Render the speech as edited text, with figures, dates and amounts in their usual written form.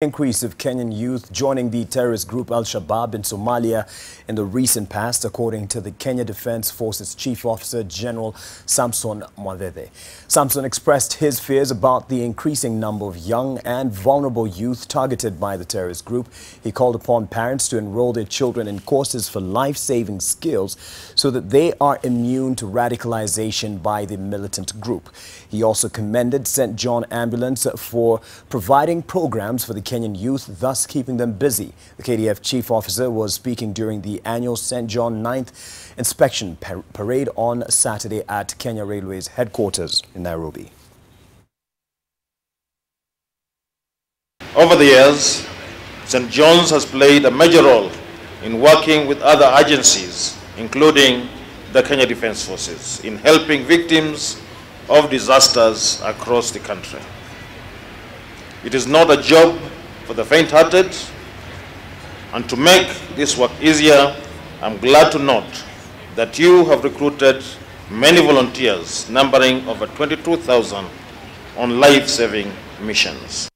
Increase of Kenyan youth joining the terrorist group Alshabaab in Somalia in the recent past, according to the Kenya Defense Forces Chief Officer General Samson Mwathethe. Samson expressed his fears about the increasing number of young and vulnerable youth targeted by the terrorist group. He called upon parents to enroll their children in courses for life-saving skills so that they are immune to radicalization by the militant group. He also commended St. John Ambulance for providing programs for the Kenyan youth, thus keeping them busy. The KDF chief officer was speaking during the annual St. John 9th inspection parade on Saturday at Kenya Railways headquarters in Nairobi. Over the years, St. John's has played a major role in working with other agencies, including the Kenya Defense Forces, in helping victims of disasters across the country. It is not a job for the faint-hearted, and to make this work easier, I'm glad to note that you have recruited many volunteers, numbering over 22,000 on life-saving missions.